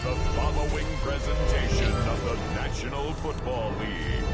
the following presentation of the National Football League.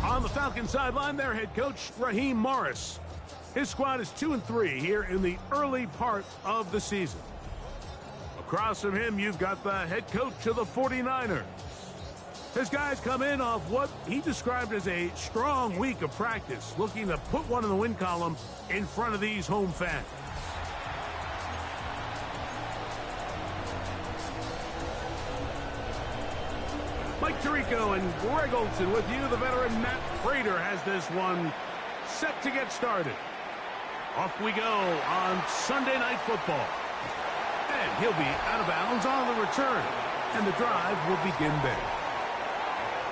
On the Falcons sideline, their head coach, Raheem Morris. His squad is 2-3 here in the early part of the season. Across from him, you've got the head coach of the 49ers. His guys come in off what he described as a strong week of practice, looking to put one in the win column in front of these home fans. Mike Tirico and Greg Olson with you. The veteran Matt Prater has this one set to get started. Off we go on Sunday Night Football. And he'll be out of bounds on the return. And the drive will begin there.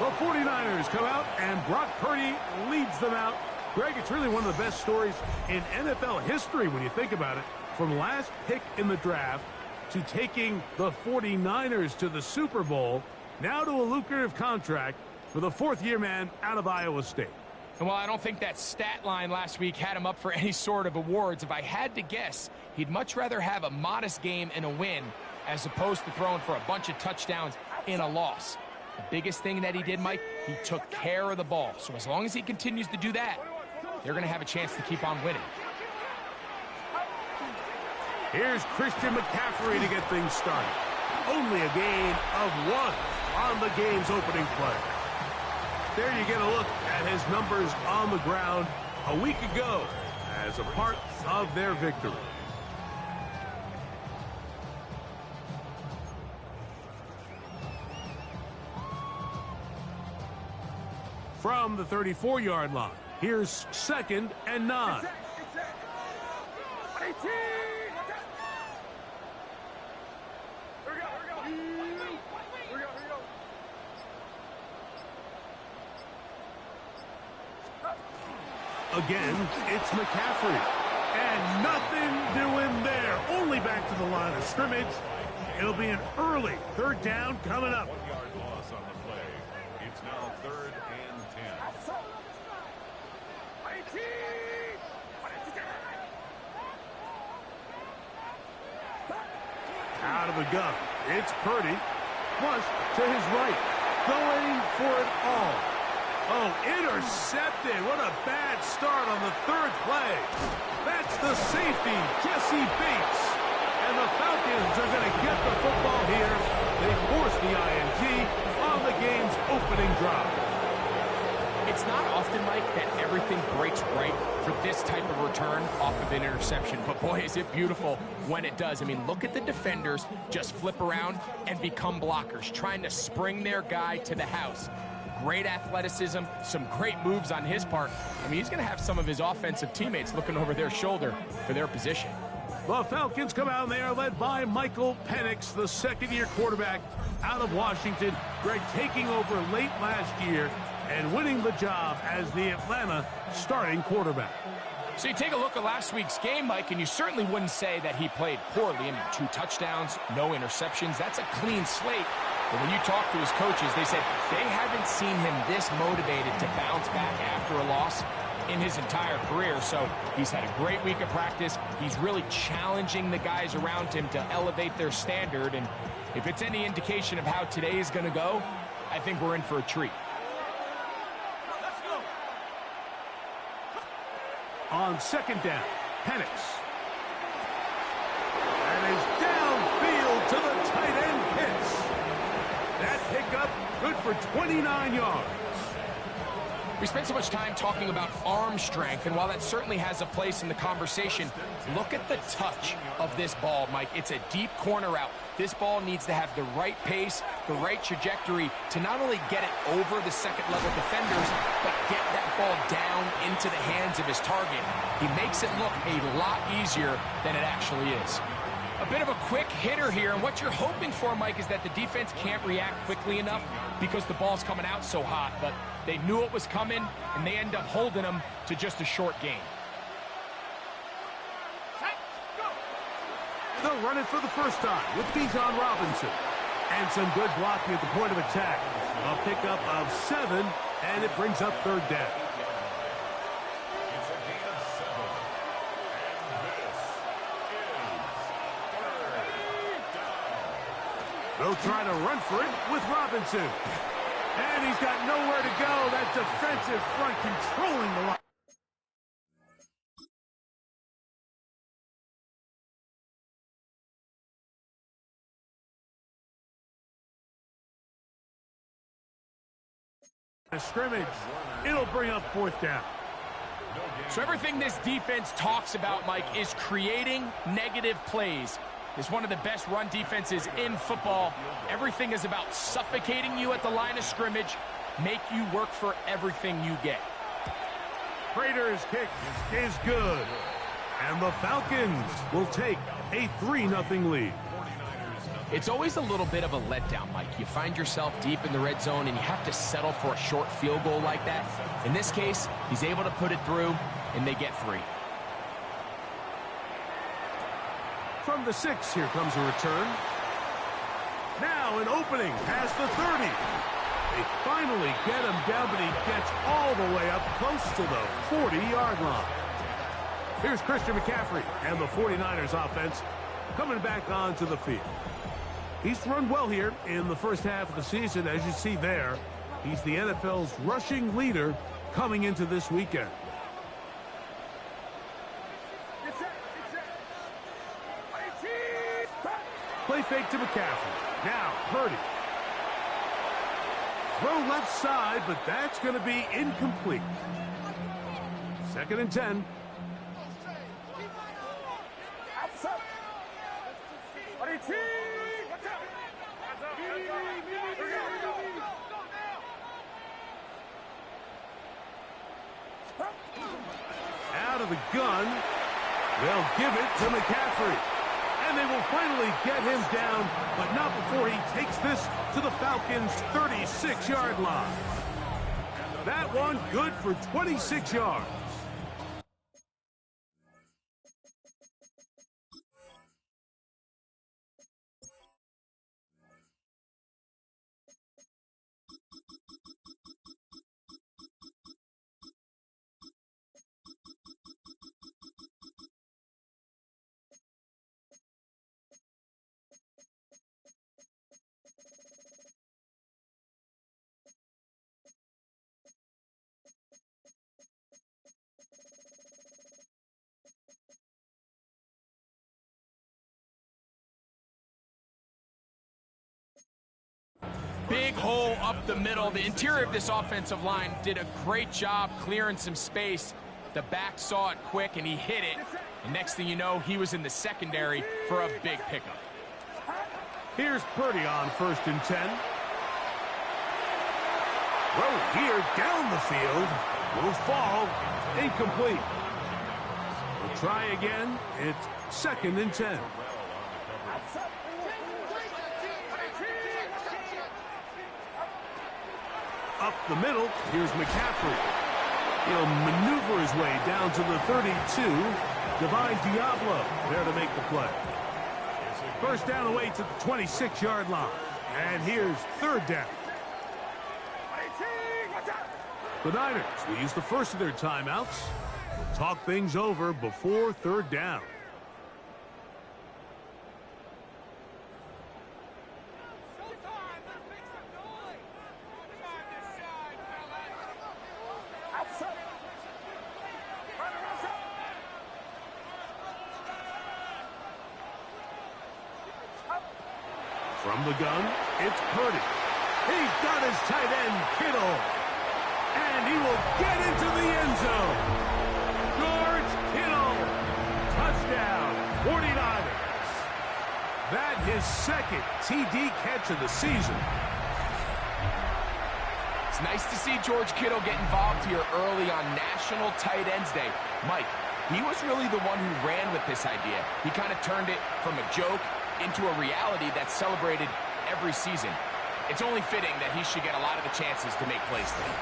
The 49ers come out, and Brock Purdy leads them out. Greg, it's really one of the best stories in NFL history when you think about it. From last pick in the draft to taking the 49ers to the Super Bowl, now to a lucrative contract for the fourth-year man out of Iowa State. And while I don't think that stat line last week had him up for any sort of awards, if I had to guess, he'd much rather have a modest game and a win as opposed to throwing for a bunch of touchdowns in a loss. The biggest thing that he did, Mike, he took care of the ball. So as long as he continues to do that, they're going to have a chance to keep on winning. Here's Christian McCaffrey to get things started. Only a gain of 1 on the game's opening play. There you get a look at his numbers on the ground a week ago as a part of their victory. From the 34-yard line, here's 2nd and 9. Again, it's McCaffrey. And nothing doing there. Only back to the line of scrimmage. It'll be an early 3rd down coming up. 1-yard loss on the play. It's now 3rd and 10. Out of the gun. It's Purdy. Flush to his right. Going for it all. Oh, intercepted. What a bad start on the 3rd play. That's the safety, Jesse Bates. And the Falcons are going to get the football here. They force the INT on the game's opening drive. It's not often, Mike, that everything breaks right for this type of return off of an interception. But boy, is it beautiful when it does. I mean, look at the defenders just flip around and become blockers, trying to spring their guy to the house. Great athleticism, some great moves on his part. I mean, he's going to have some of his offensive teammates looking over their shoulder for their position. The Falcons come out and they are led by Michael Penix, the 2nd-year quarterback out of Washington. Greg taking over late last year and winning the job as the Atlanta starting quarterback. So you take a look at last week's game, Mike, and you certainly wouldn't say that he played poorly. I mean, 2 touchdowns, no interceptions. That's a clean slate. But when you talk to his coaches, they said they haven't seen him this motivated to bounce back after a loss in his entire career. So he's had a great week of practice. He's really challenging the guys around him to elevate their standard. And if it's any indication of how today is going to go, I think we're in for a treat. On 2nd down, Penix. And is downfield to the tight end Pitts. That pickup good for 29 yards. We spent so much time talking about arm strength, and while that certainly has a place in the conversation, look at the touch of this ball, Mike. It's a deep corner route. This ball needs to have the right pace, the right trajectory to not only get it over the second-level defenders, but get that ball down into the hands of his target. He makes it look a lot easier than it actually is. A bit of a quick hitter here, and what you're hoping for, Mike, is that the defense can't react quickly enough because the ball's coming out so hot, but they knew it was coming, and they end up holding them to just a short gain. They'll run it for the first time with Bijan Robinson. And some good blocking at the point of attack. A pickup of 7, and it brings up third down. They'll try to run for it with Robinson. And he's got nowhere to go. That defensive front controlling the line. A scrimmage. It'll bring up fourth down. So everything this defense talks about, Mike, is creating negative plays. It's one of the best run defenses in football. Everything is about suffocating you at the line of scrimmage, make you work for everything you get. Prater's kick is good. And the Falcons will take a 3-0 lead. It's always a little bit of a letdown, Mike. You find yourself deep in the red zone, and you have to settle for a short field goal like that. In this case, he's able to put it through, and they get 3. From the 6, here comes a return. Now an opening past the 30. They finally get him down, but he gets all the way up close to the 40-yard line. Here's Christian McCaffrey and the 49ers offense coming back onto the field. He's run well here in the first half of the season, as you see there. He's the NFL's rushing leader coming into this weekend. Play fake to McCaffrey. Now, Purdy. Throw left side, but that's going to be incomplete. 2nd and 10. Out of the gun. They'll give it to McCaffrey. And they will finally get him down, but not before he takes this to the Falcons' 36-yard line. That one good for 26 yards. Big hole up the middle. The interior of this offensive line did a great job clearing some space. The back saw it quick, and he hit it. And next thing you know, he was in the secondary for a big pickup. Here's Purdy on 1st and 10. Throw here down the field. Will fall. Incomplete. We'll try again. It's 2nd and 10. Up the middle, here's McCaffrey. He'll maneuver his way down to the 32. Divine Diablo there to make the play. First down away to the 26-yard line. And here's 3rd down. The Niners will use the first of their timeouts. We'll talk things over before 3rd down. From the gun, it's Purdy. He's got his tight end, Kittle. And he will get into the end zone. George Kittle. Touchdown, 49ers. That his second TD catch of the season. It's nice to see George Kittle get involved here early on National Tight Ends Day. Mike, he was really the one who ran with this idea. He kind of turned it from a joke into a reality that's celebrated every season. It's only fitting that he should get a lot of the chances to make plays today.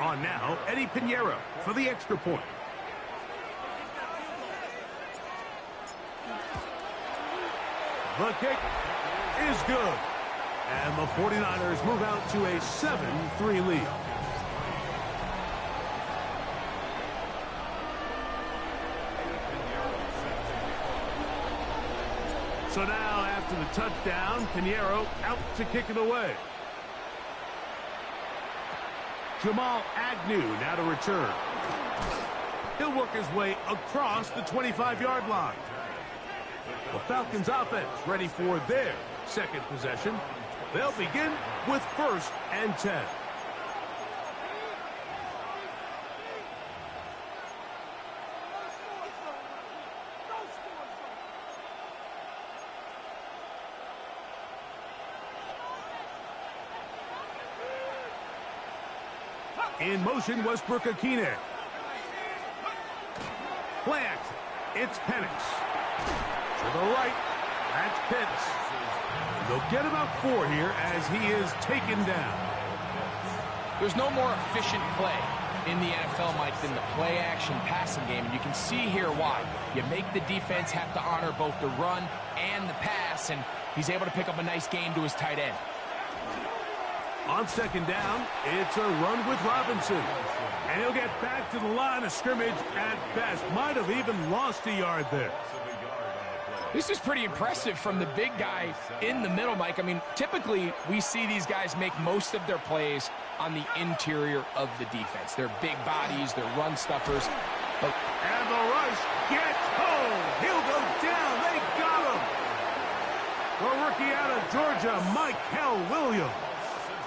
On now, Eddie Pinheiro for the extra point. The kick is good. And the 49ers move out to a 7-3 lead. So now, after the touchdown, Pinheiro out to kick it away. Jamal Agnew now to return. He'll work his way across the 25-yard line. The Falcons offense ready for their second possession. They'll begin with 1st and 10. In motion, Westbrook-Akine. Play action. It's Penix. To the right, that's Pitts. They'll get about 4 here as he is taken down. There's no more efficient play in the NFL, Mike, than the play-action passing game, and you can see here why. You make the defense have to honor both the run and the pass, and he's able to pick up a nice gain to his tight end. On 2nd down, it's a run with Robinson. And he'll get back to the line of scrimmage at best. Might have even lost a yard there. This is pretty impressive from the big guy in the middle, Mike. I mean, typically we see these guys make most of their plays on the interior of the defense. They're big bodies, they're run stuffers. And the rush gets home. He'll go down. They got him. The rookie out of Georgia, Michael Williams.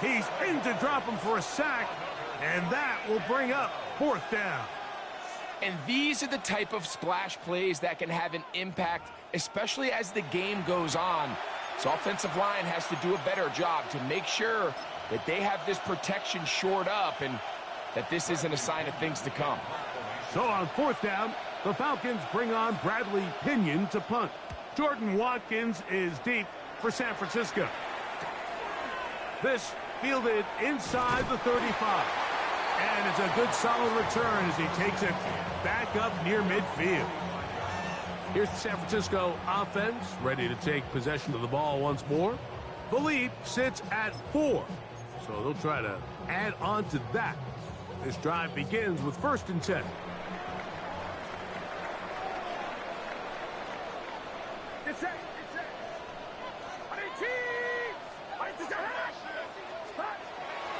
He's in to drop him for a sack, and that will bring up 4th down. And these are the type of splash plays that can have an impact, especially as the game goes on. So offensive line has to do a better job to make sure that they have this protection shored up and that this isn't a sign of things to come. So on 4th down, the Falcons bring on Bradley Pinion to punt. Jordan Watkins is deep for San Francisco. This fielded inside the 35. And it's a good solid return as he takes it back up near midfield. Here's the San Francisco offense ready to take possession of the ball once more. The lead sits at 4. So they'll try to add on to that. This drive begins with 1st and 10.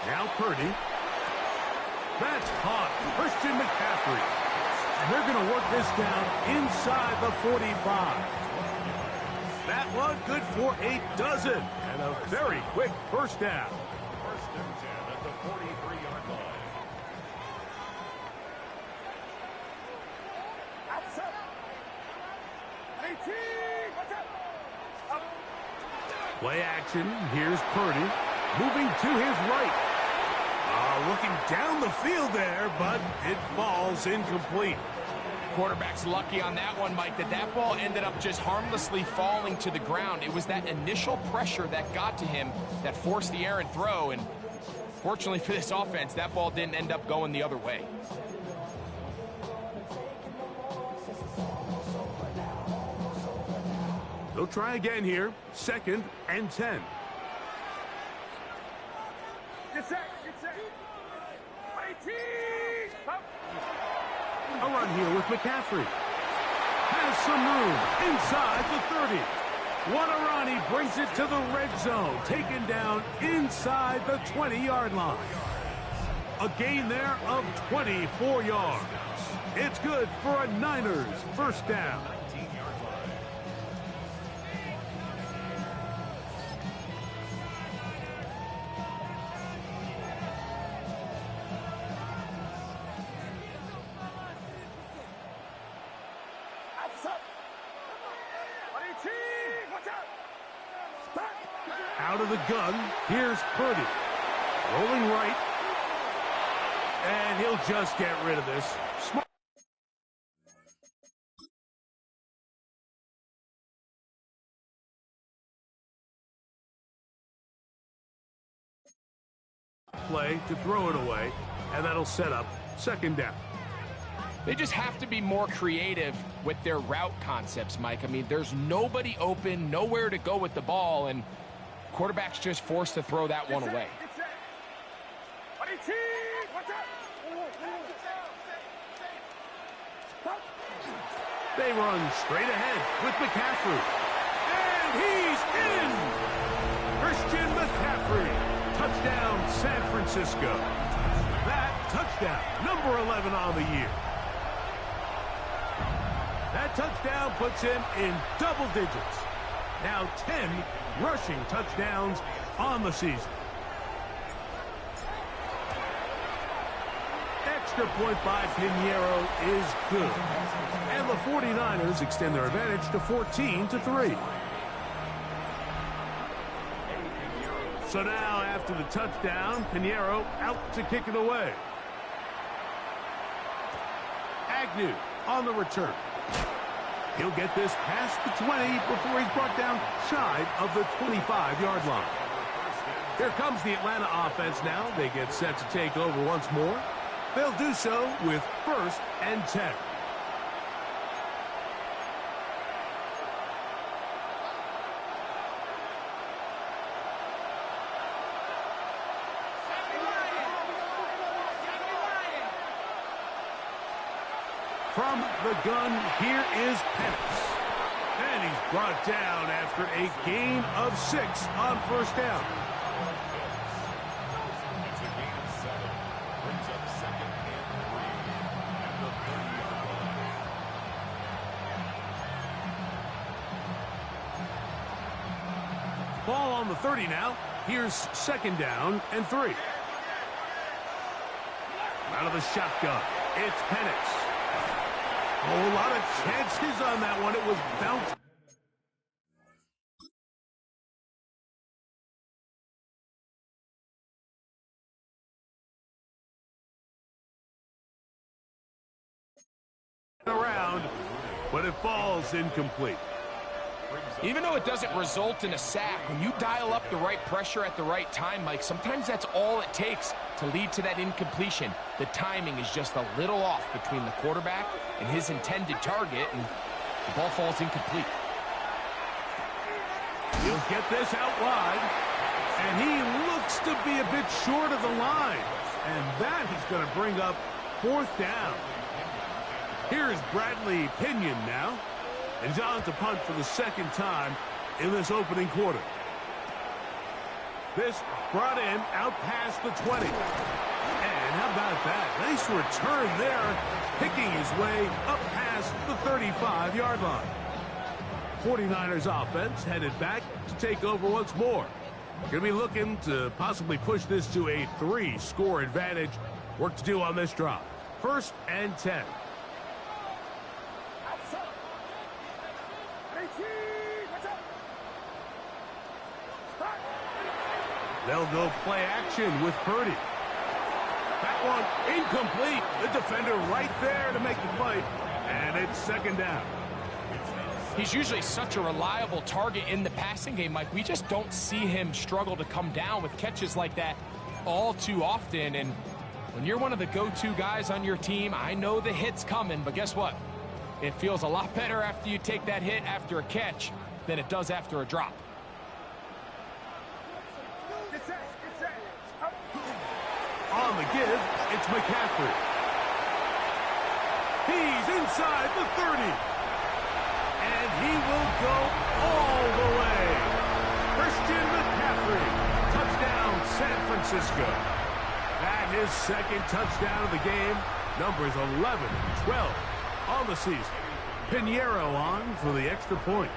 Now Purdy. That's caught. Christian McCaffrey. And they're going to work this down inside the 45. That one good for a dozen. And a very quick 1st down. 1st and 10 at the 43-yard line. Play action. Here's Purdy. Moving to his right. Looking down the field there, but it falls incomplete. Quarterback's lucky on that one, Mike, that ball ended up just harmlessly falling to the ground. It was that initial pressure that got to him that forced the errant throw, and fortunately for this offense, that ball didn't end up going the other way. They'll try again here. 2nd and 10. A run here with McCaffrey. Has some room inside the 30. What a run. He brings it to the red zone. Taken down inside the 20-yard line. A gain there of 24 yards. It's good for a Niners 1st down. Out of the gun, here's Purdy. Rolling right. And he'll just get rid of this. Smart play to throw it away, and that'll set up second down. They just have to be more creative with their route concepts, Mike. I mean, there's nobody open, nowhere to go with the ball, and quarterback's just forced to throw that one away. They run straight ahead with McCaffrey. And he's in! Christian McCaffrey. Touchdown, San Francisco. That touchdown, number 11 on the year. That touchdown puts him in double digits. Now 10 rushing touchdowns on the season. Extra point by Pinheiro is good. And the 49ers extend their advantage to 14-3. So now, after the touchdown, Pinheiro out to kick it away. Agnew on the return. He'll get this past the 20 before he's brought down shy of the 25-yard line. Here comes the Atlanta offense now. They get set to take over once more. They'll do so with 1st and 10. From the gun, here is Penix. And he's brought down after a gain of 6 on 1st down. It's a gain of 7. Brings up 2nd and 3 at the 30-yard line. Ball on the 30 now. Here's 2nd down and 3. Out of the shotgun, it's Penix. Oh, a lot of chances on that one. It was bounced. Around, but it falls incomplete. Even though it doesn't result in a sack, when you dial up the right pressure at the right time, Mike, sometimes that's all it takes to lead to that incompletion. The timing is just a little off between the quarterback and his intended target, and the ball falls incomplete. He'll get this out wide, and he looks to be a bit short of the line. And that is going to bring up 4th down. Here's Bradley Pinion now. And he's on to punt for the 2nd time in this opening quarter. This brought in out past the 20. And how about that? Nice return there, picking his way up past the 35-yard line. 49ers offense headed back to take over once more. Going to be looking to possibly push this to a 3-score advantage. Work to do on this drop. 1st and 10. They'll go play action with Purdy. That one incomplete. The defender right there to make the play. And it's 2nd down. He's usually such a reliable target in the passing game, Mike. We just don't see him struggle to come down with catches like that all too often. And when you're one of the go-to guys on your team, I know the hit's coming, but guess what? It feels a lot better after you take that hit after a catch than it does after a drop. On the give, it's McCaffrey. He's inside the 30. And he will go all the way. Christian McCaffrey. Touchdown, San Francisco. That his 2nd touchdown of the game. Numbers 11 and 12 on the season. Pinheiro on for the extra point.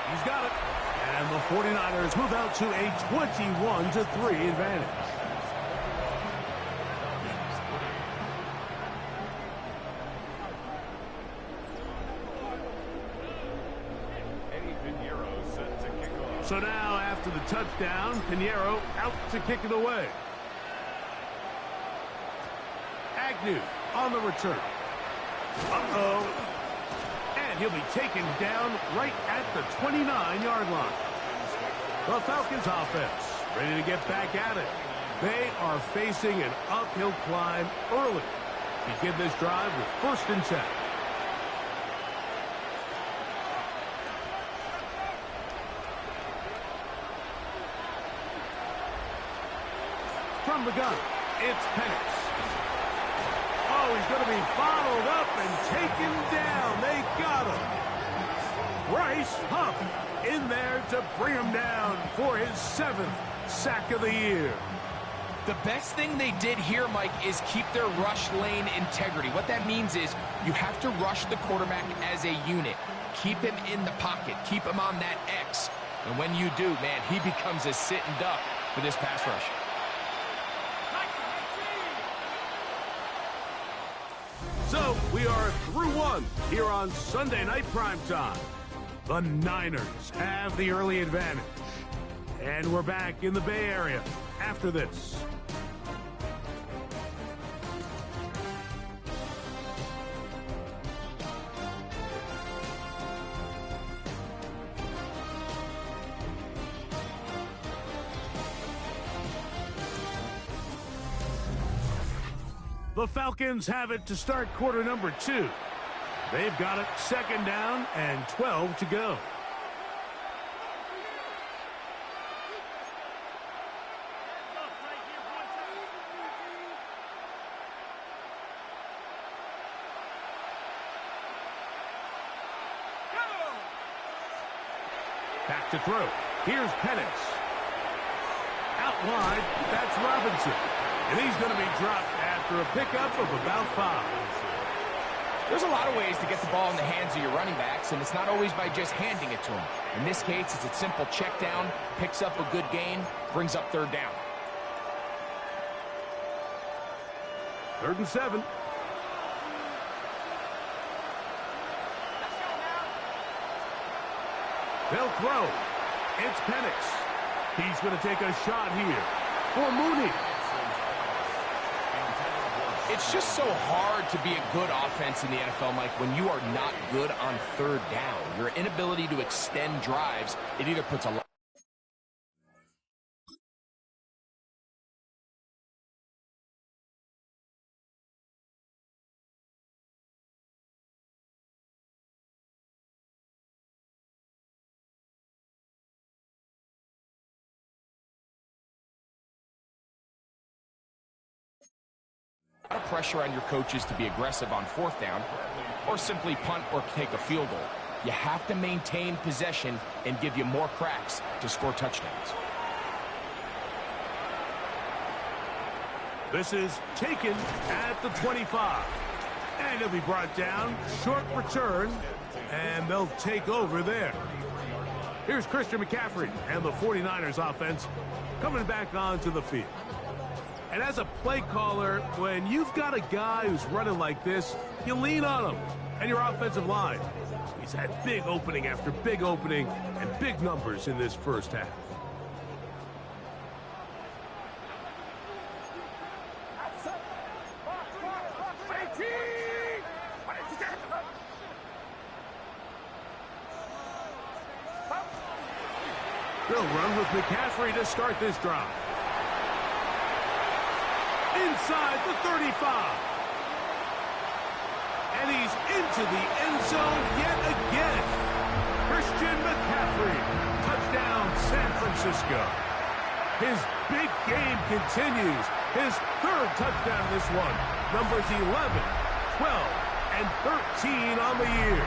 He's got it. And the 49ers move out to a 21-3 advantage. So now, after the touchdown, Pinheiro out to kick it away. Agnew on the return. And he'll be taken down right at the 29-yard line. The Falcons offense ready to get back at it. They are facing an uphill climb early. Begin this drive with 1st and 10. From the gun, it's Penix. Oh, he's going to be bottled up and taken down. They got him. Bryce Huff in there to bring him down for his 7th sack of the year. The best thing they did here, Mike, is keep their rush lane integrity. What that means is you have to rush the quarterback as a unit. Keep him in the pocket. Keep him on that X. And when you do, man, he becomes a sitting duck for this pass rush. So, we are through one here on Sunday Night Primetime. The Niners have the early advantage. And we're back in the Bay Area after this. The Falcons have it to start quarter number 2. They've got it 2nd down and 12 to go. Back to throw. Here's Penix. Out wide, that's Robinson. And he's going to be dropped after a pickup of about 5. There's a lot of ways to get the ball in the hands of your running backs, and it's not always by just handing it to them. In this case, it's a simple check down, picks up a good gain, brings up 3rd down. 3rd and 7. They'll throw. It's Penix. He's going to take a shot here for Mooney. It's just so hard to be a good offense in the NFL, Mike, when you are not good on 3rd down. Your inability to extend drives, it either puts a lot. A lot of pressure on your coaches to be aggressive on 4th down or simply punt or take a field goal. You have to maintain possession and give you more cracks to score touchdowns. This is taken at the 25. And he'll be brought down. Short return. And they'll take over there. Here's Christian McCaffrey and the 49ers offense coming back onto the field. And as a play caller, when you've got a guy who's running like this, you lean on him and your offensive line. He's had big opening after big opening and big numbers in this first half. They'll run with McCaffrey to start this drive. Inside the 35. And he's into the end zone yet again. Christian McCaffrey. Touchdown, San Francisco. His big game continues. His 3rd touchdown this one. Numbers 11, 12, and 13 on the year.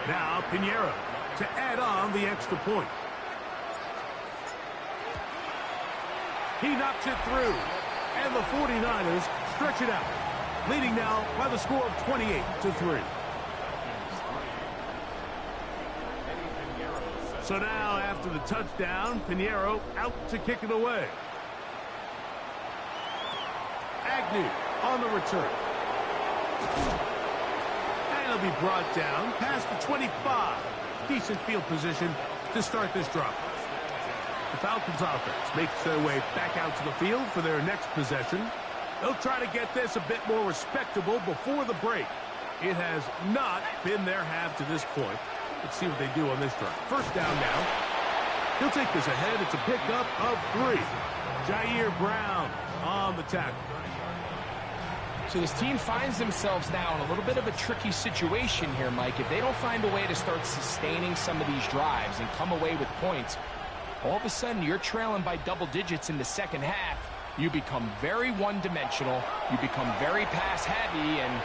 Now Pinheiro to add on the extra point. He knocks it through, and the 49ers stretch it out, leading now by the score of 28-3. So now, after the touchdown, Pinheiro out to kick it away. Agnew on the return. And he'll be brought down past the 25. Decent field position to start this drive. The Falcons offense makes their way back out to the field for their next possession. They'll try to get this a bit more respectable before the break. It has not been their half to this point. Let's see what they do on this drive. First down now. He'll take this ahead. It's a pickup of 3. Jair Brown on the tackle. So this team finds themselves now in a little bit of a tricky situation here, Mike. If they don't find a way to start sustaining some of these drives and come away with points, all of a sudden you're trailing by double digits in the second half. You become very one-dimensional. You become very pass-heavy, and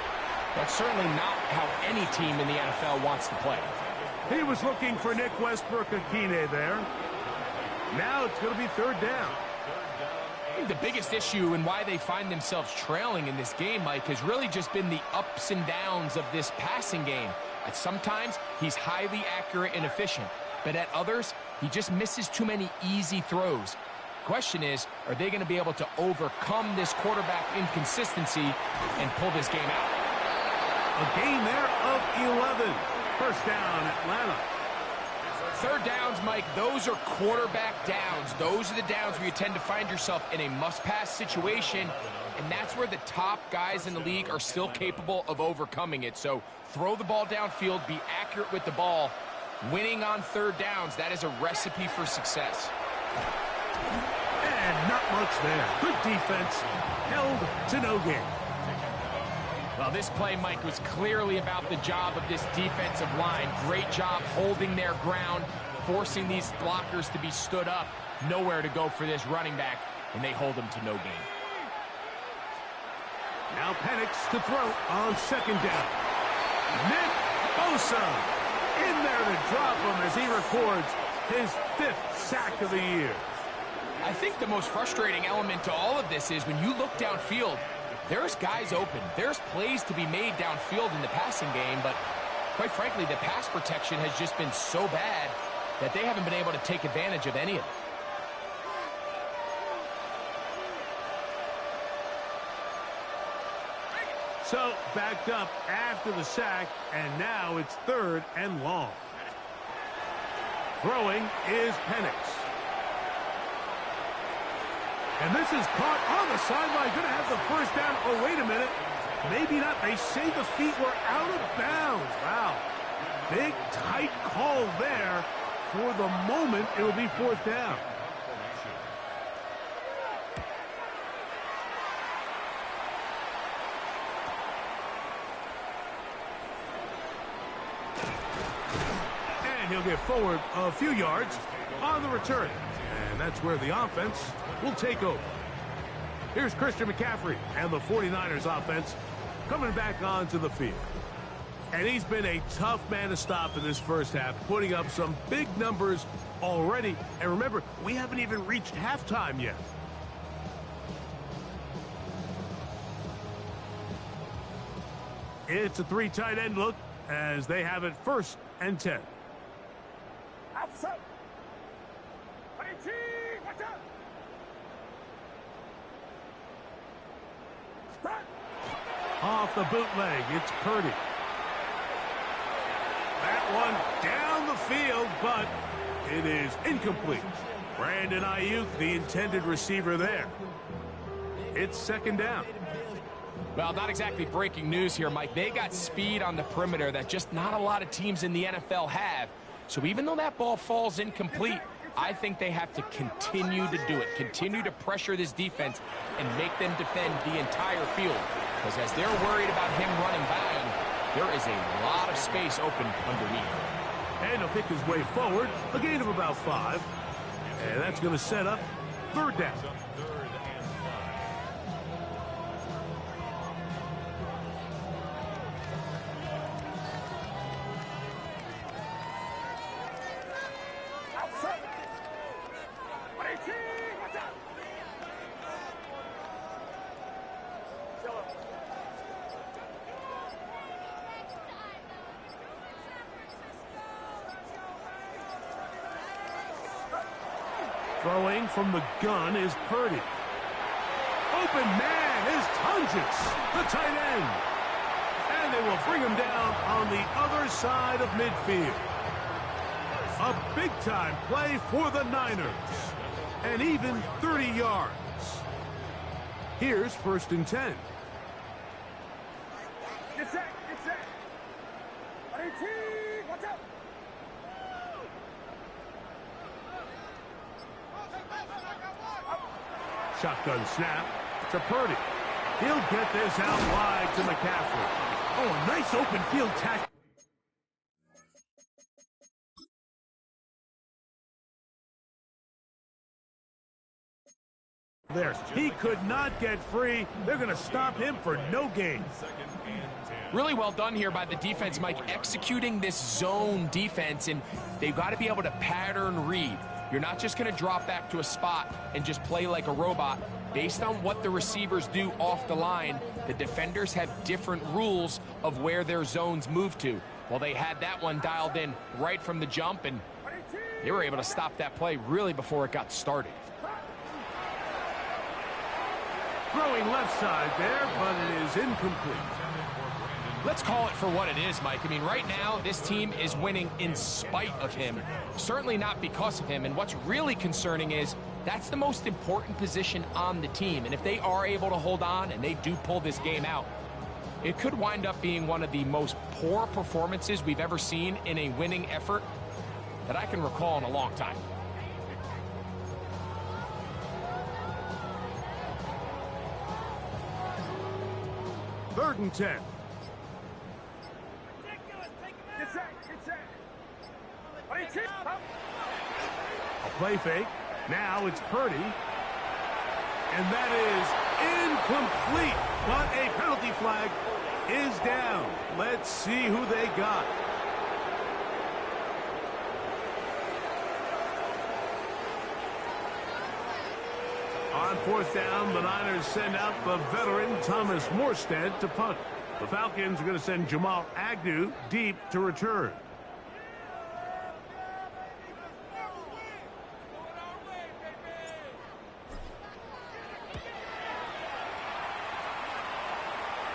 that's certainly not how any team in the NFL wants to play. He was looking for Nick Westbrook-Akine there. Now it's going to be third down. I think the biggest issue and why they find themselves trailing in this game, Mike, has really just been the ups and downs of this passing game. At sometimes, he's highly accurate and efficient, but at others, he just misses too many easy throws. Question is, are they going to be able to overcome this quarterback inconsistency and pull this game out? A gain there of 11. First down, Atlanta. Third downs, Mike, those are quarterback downs. Those are the downs where you tend to find yourself in a must-pass situation, and that's where the top guys in the league are still capable of overcoming it. So throw the ball downfield, be accurate with the ball. Winning on third downs, that is a recipe for success. And not much there. Good defense. Held to no gain. Well, this play, Mike, was clearly about the job of this defensive line. Great job holding their ground, forcing these blockers to be stood up. Nowhere to go for this running back, and they hold him to no gain. Now Penix to throw on second down. Nick Bosa in there to drop him as he records his 5th sack of the year. I think the most frustrating element to all of this is when you look downfield, there's guys open. There's plays to be made downfield in the passing game, but quite frankly, the pass protection has just been so bad that they haven't been able to take advantage of any of it. So backed up after the sack, and now it's third and long. Throwing is Penix. And this is caught on the sideline. Going to have the first down. Oh, wait a minute. Maybe not. They say the feet were out of bounds. Wow. Big, tight call there. For the moment, it will be fourth down. And he'll get forward a few yards on the return. And that's where the offense will take over. Here's Christian McCaffrey and the 49ers offense coming back onto the field. And he's been a tough man to stop in this first half, putting up some big numbers already. And remember, we haven't even reached halftime yet. It's a 3 tight end look as they have it 1st and 10. Outside. Off the bootleg, it's Purdy. That one down the field, but it is incomplete. Brandon Ayuk, the intended receiver there. It's second down. Well, not exactly breaking news here, Mike. They got speed on the perimeter that just not a lot of teams in the NFL have. So even though that ball falls incomplete, I think they have to continue to do it, continue to pressure this defense and make them defend the entire field. Because as they're worried about him running by him, there is a lot of space open underneath. And he'll pick his way forward, a gain of about 5. And that's going to set up third down. Throwing from the gun is Purdy. Open man is Tunges, the tight end. And they will bring him down on the other side of midfield. A big-time play for the Niners. And even 30 yards. Here's 1st and 10. Get set, get set. Watch out. Shotgun snap to Purdy. He'll get this out wide to McCaffrey. Oh, a nice open field tackle. There, he could not get free. They're going to stop him for no gain. Really well done here by the defense, Mike, executing this zone defense, and they've got to be able to pattern read. You're not just going to drop back to a spot and just play like a robot. Based on what the receivers do off the line, the defenders have different rules of where their zones move to. Well, they had that one dialed in right from the jump, and they were able to stop that play really before it got started. Throwing left side there, but it is incomplete. Let's call it for what it is, Mike. I mean, right now, this team is winning in spite of him. Certainly not because of him. And what's really concerning is that's the most important position on the team. And if they are able to hold on and they do pull this game out, it could wind up being one of the most poor performances we've ever seen in a winning effort that I can recall in a long time. Third and 10. A play fake. Now it's Purdy. And that is incomplete. But a penalty flag is down. Let's see who they got. On 4th down, the Niners send out the veteran Thomas Morstead to punt. The Falcons are going to send Jamal Agnew deep to return.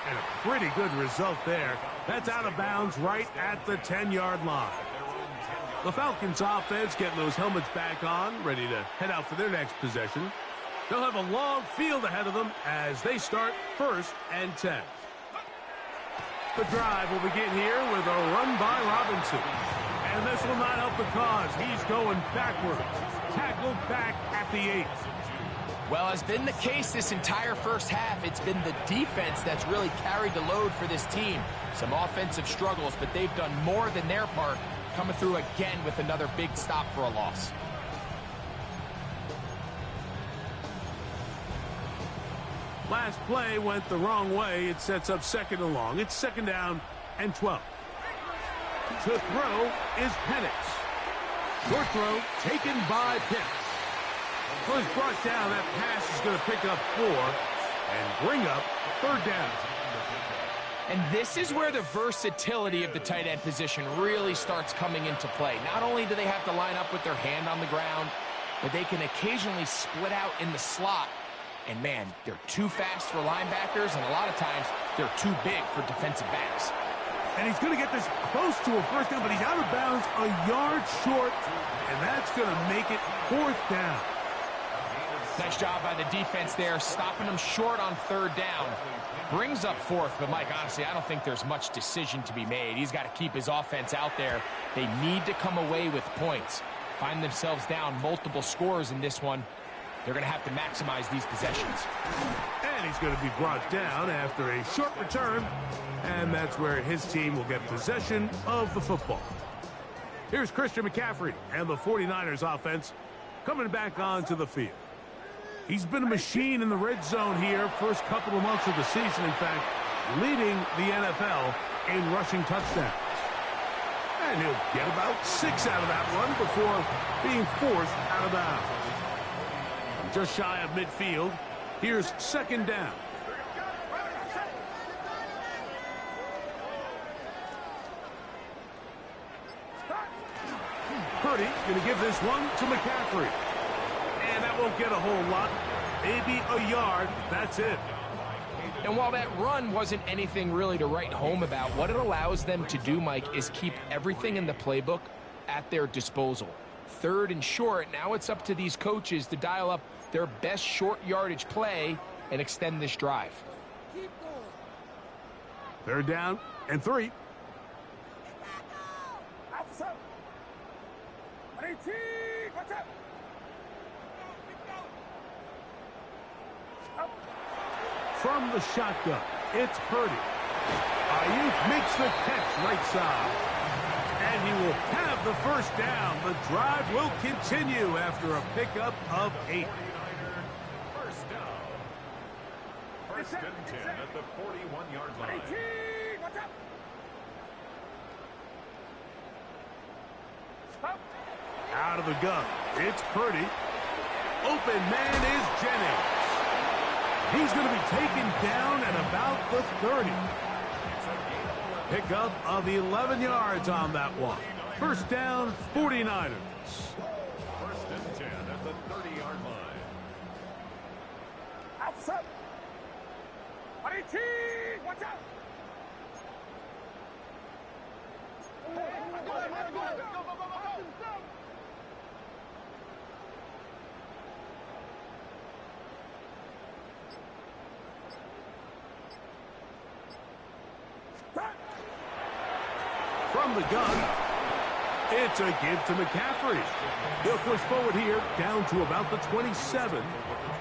And a pretty good result there. That's out of bounds right at the 10-yard line. The Falcons offense getting those helmets back on, ready to head out for their next possession. They'll have a long field ahead of them as they start 1st and 10. The drive will begin here with a run by Robinson. And this will not help the cause. He's going backwards. Tackled back at the 8. Well, as been the case this entire first half, it's been the defense that's really carried the load for this team. Some offensive struggles, but they've done more than their part, coming through again with another big stop for a loss. Last play went the wrong way. It sets up 2nd and long. It's 2nd down and 12. To throw is Penix. Short throw taken by Pitts. Well, it's brought down. That pass is going to pick up 4 and bring up 3rd down. And this is where the versatility of the tight end position really starts coming into play. Not only do they have to line up with their hand on the ground, but they can occasionally split out in the slot. And, man, they're too fast for linebackers, and a lot of times they're too big for defensive backs. And he's going to get this close to a 1st down, but he's out of bounds a yard short, and that's going to make it 4th down. Nice job by the defense there, stopping them short on 3rd down. Brings up 4th, but, Mike, honestly, I don't think there's much decision to be made. He's got to keep his offense out there. They need to come away with points. Find themselves down multiple scores in this one. They're going to have to maximize these possessions. And he's going to be brought down after a short return, and that's where his team will get possession of the football. Here's Christian McCaffrey and the 49ers offense coming back onto the field. He's been a machine in the red zone here first couple of months of the season. In fact, leading the NFL in rushing touchdowns. And he'll get about 6 out of that one before being forced out of bounds. Just shy of midfield. Here's 2nd down. Purdy going to give this one to McCaffrey. won't get a whole lot. Maybe a yard. That's it. And while that run wasn't anything really to write home about, what it allows them to do, Mike, is keep everything in the playbook at their disposal. Third and short, now it's up to these coaches to dial up their best short yardage play and extend this drive. Third down and 3. From the shotgun, it's Purdy. Ayuk makes the catch right side. And he will have the first down. The drive will continue after a pickup of 8. First down. First and 10 at the 41-yard line. Out of the gun, it's Purdy. Open man is Jennings. He's going to be taken down at about the 30. Pickup of 11 yards on that one. First down, 49ers. First and 10 at the 30-yard line. Outside. Watch out. From the gun, it's a give to McCaffrey. He'll push forward here down to about the 27.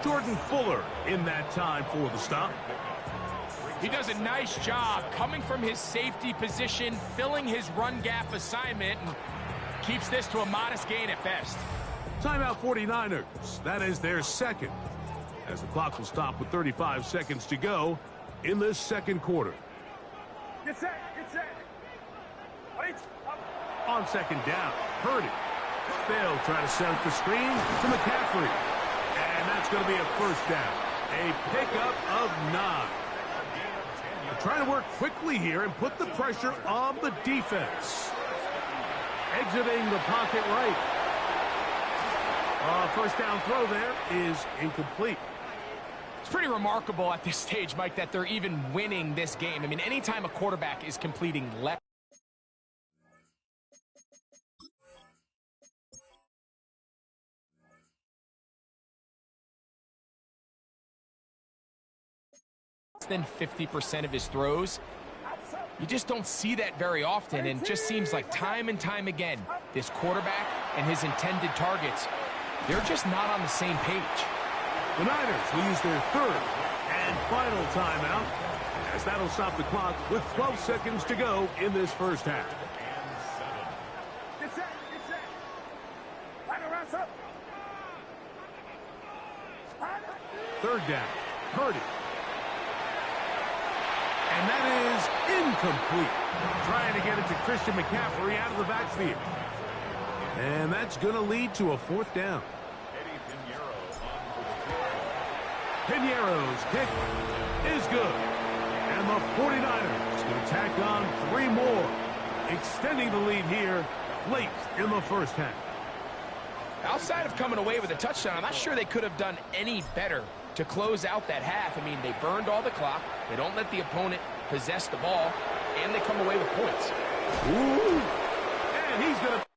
Jordan Fuller in that time for the stop. He does a nice job coming from his safety position, filling his run gap assignment, and keeps this to a modest gain at best. Timeout 49ers. That is their second, as the clock will stop with 35 seconds to go in this second quarter. Get set. On second down, Purdy. They'll try to set up the screen to McCaffrey. And that's going to be a first down. A pickup of 9. They're trying to work quickly here and put the pressure on the defense. Exiting the pocket right. First down throw there is incomplete. It's pretty remarkable at this stage, Mike, that they're even winning this game. I mean, anytime a quarterback is completing less than 50% of his throws, you just don't see that very often, and just seems like time and time again, this quarterback and his intended targets, they're just not on the same page. The Niners will use their third and final timeout, as that'll stop the clock with 12 seconds to go in this first half. Get set. Third down, Purdy. And that is incomplete. Trying to get it to Christian McCaffrey out of the backfield. And that's going to lead to a fourth down. Piñeiro's kick is good. And the 49ers going to tack on 3 more, extending the lead here late in the first half. Outside of coming away with a touchdown, I'm not sure they could have done any better to close out that half. I mean, they burned all the clock. They don't let the opponent possess the ball, and they come away with points. Ooh. And he's going to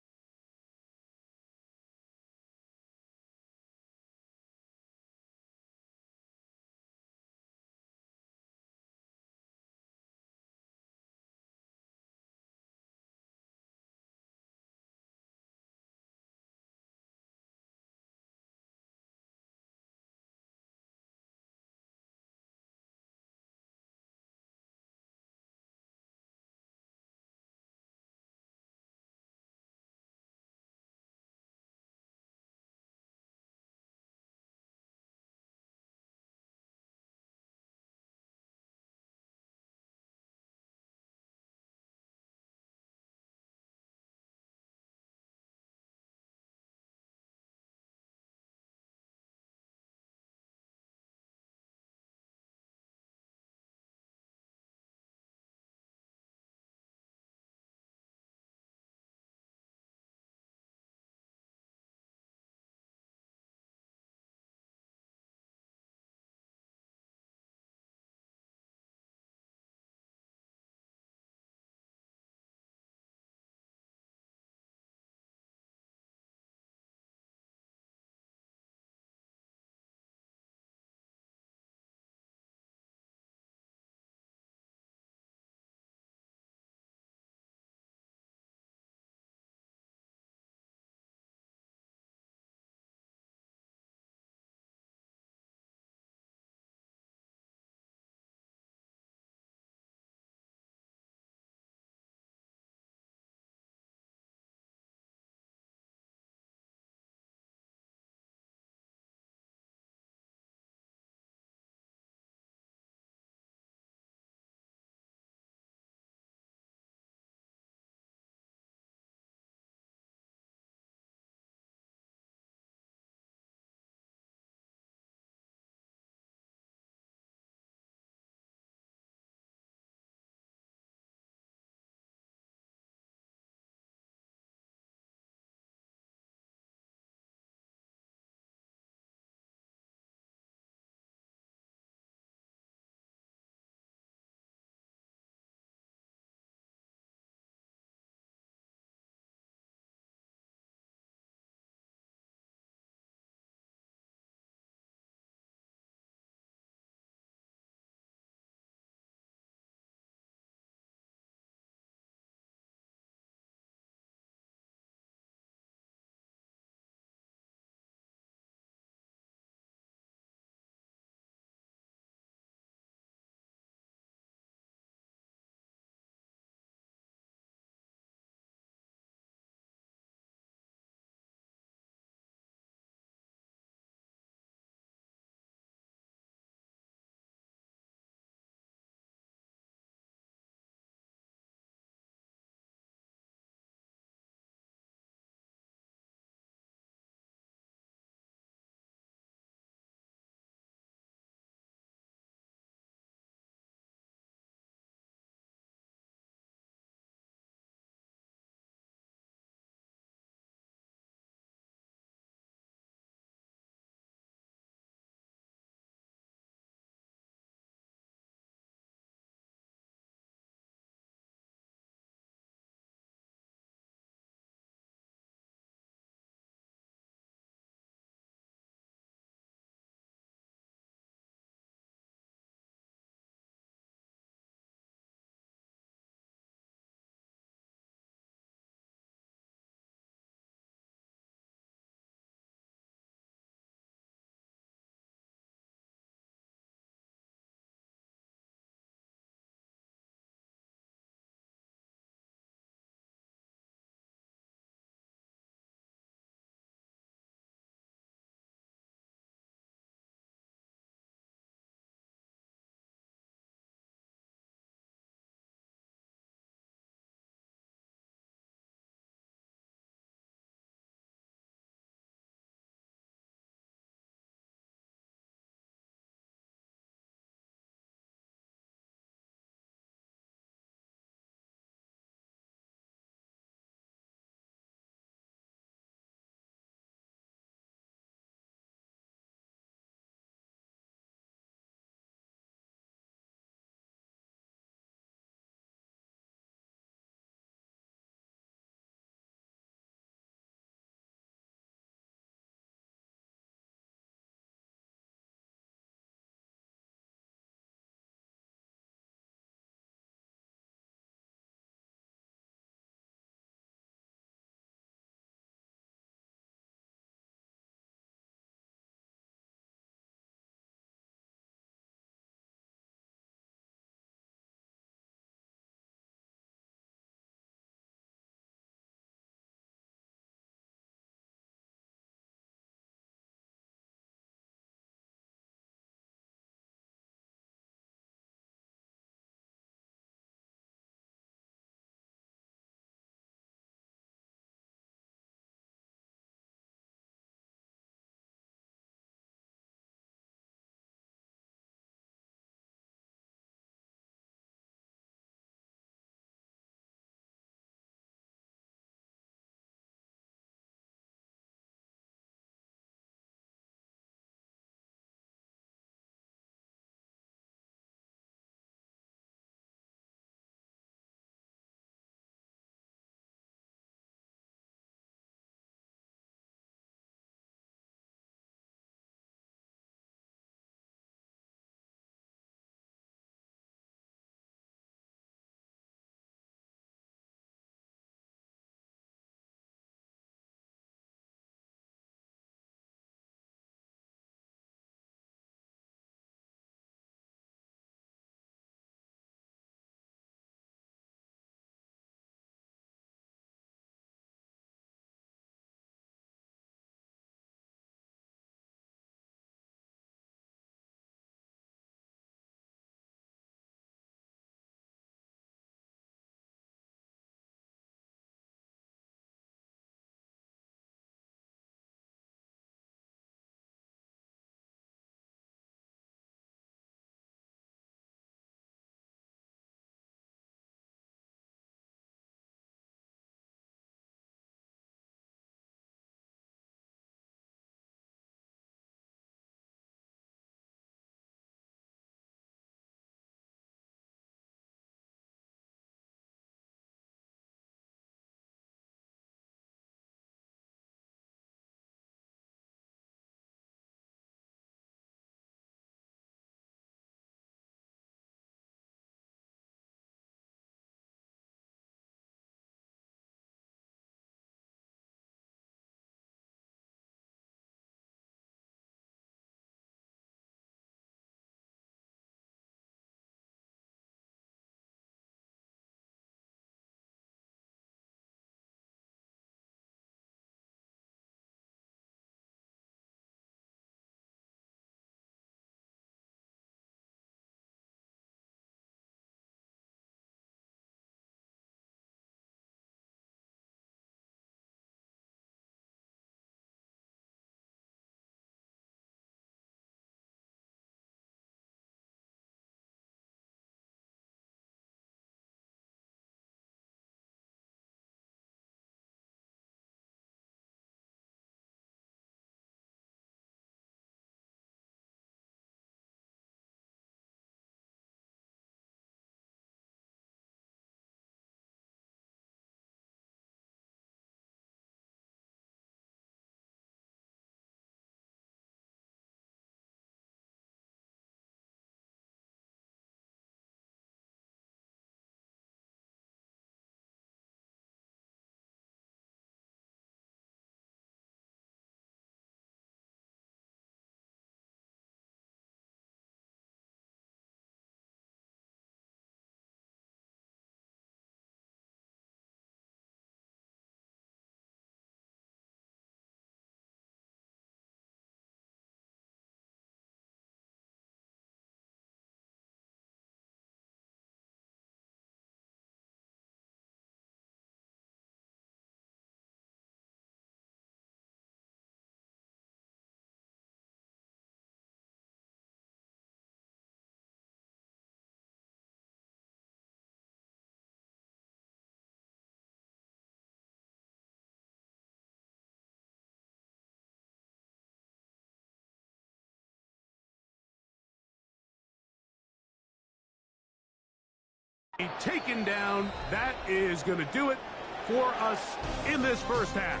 Taken down. That is going to do it for us in this first half.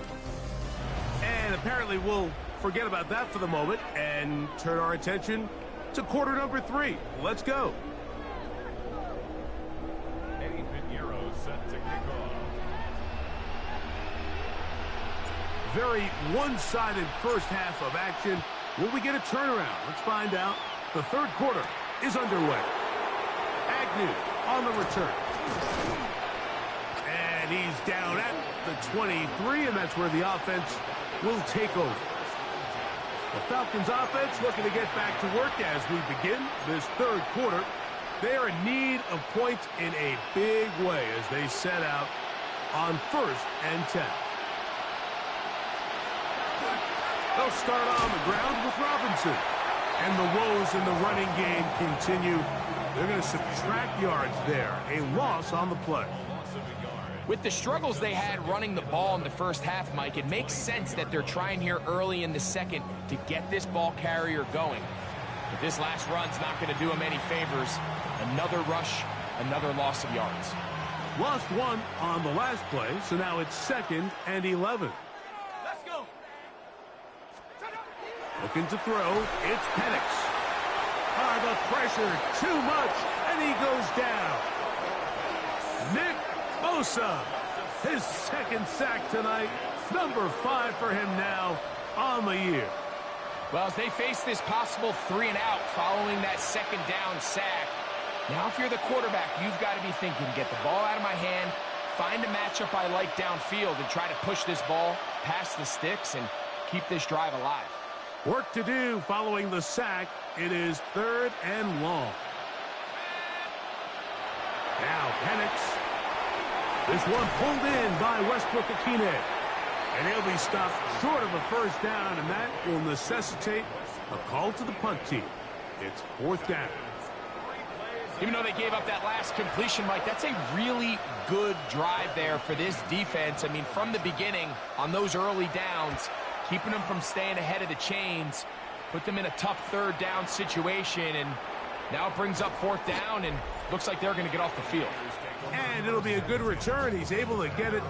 And apparently we'll forget about that for the moment and turn our attention to quarter number 3. Let's go. Eddie Pinheiro set to kick off. Very one-sided first half of action. Will we get a turnaround? Let's find out. The third quarter is underway. Agnew on the return. And he's down at the 23, and that's where the offense will take over. The Falcons offense looking to get back to work as we begin this third quarter. They are in need of points in a big way as they set out on 1st and 10. They'll start on the ground with Robinson. And the woes in the running game continue. They're going to subtract yards there. A loss on the play. With the struggles they had running the ball in the first half, Mike, it makes sense that they're trying here early in the second to get this ball carrier going. But this last run's not going to do him any favors. Another rush, another loss of yards. Lost one on the last play, so now it's 2nd and 11. Let's go. Looking to throw, it's Penix. The pressure, too much, and he goes down. Nick Bosa, his 2nd sack tonight. Number 5 for him now on the year. Well, as they face this possible 3 and out following that 2nd down sack, now if you're the quarterback, you've got to be thinking, get the ball out of my hand, find a matchup I like downfield, and try to push this ball past the sticks and keep this drive alive. Work to do following the sack. It is 3rd and long. Now Penix. This one pulled in by Westbrook-Akine. And he'll be stopped short of a first down, and that will necessitate a call to the punt team. It's 4th down. Even though they gave up that last completion, Mike, that's a really good drive there for this defense. I mean, from the beginning, on those early downs, keeping them from staying ahead of the chains, put them in a tough 3rd down situation, and now it brings up 4th down, and looks like they're going to get off the field. And it'll be a good return. He's able to get it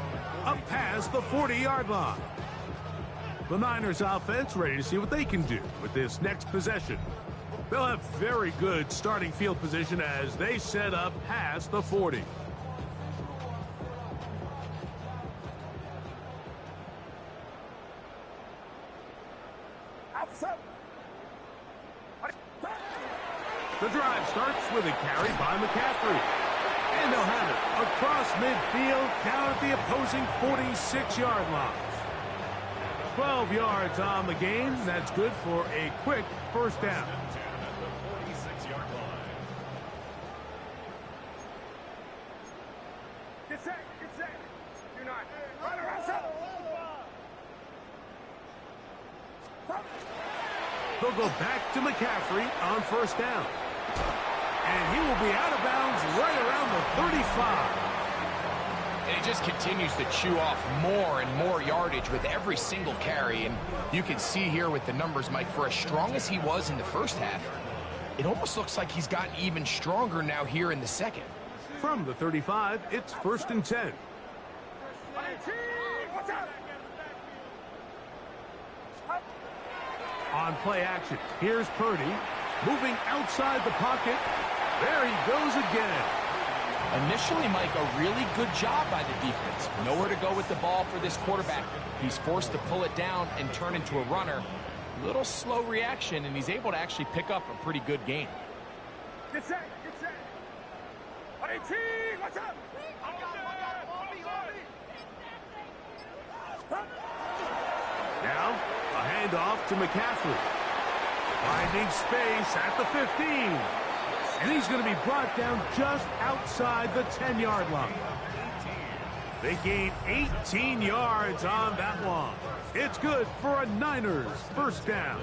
up past the 40-yard line. The Niners offense ready to see what they can do with this next possession. They'll have very good starting field position as they set up past the 40. The drive starts with a carry by McCaffrey. And they'll have it across midfield down at the opposing 46-yard line. 12 yards on the game. That's good for a quick first down. Get set. You're not. Run around, set. They'll go back to McCaffrey on first down. And he will be out of bounds right around the 35. And he just continues to chew off more and more yardage with every single carry. And you can see here with the numbers, Mike, for as strong as he was in the first half, it almost looks like he's gotten even stronger now here in the second. From the 35, it's 1st and 10. Watch out. On play action, here's Purdy. Moving outside the pocket. There he goes again. Initially, Mike, a really good job by the defense. Nowhere to go with the ball for this quarterback. He's forced to pull it down and turn into a runner. Little slow reaction, and he's able to actually pick up a pretty good gain. Get set. Watch out. Now, a handoff to McCaffrey. Finding space at the 15. And he's going to be brought down just outside the 10-yard line. They gain 18 yards on that one. It's good for a Niners first down.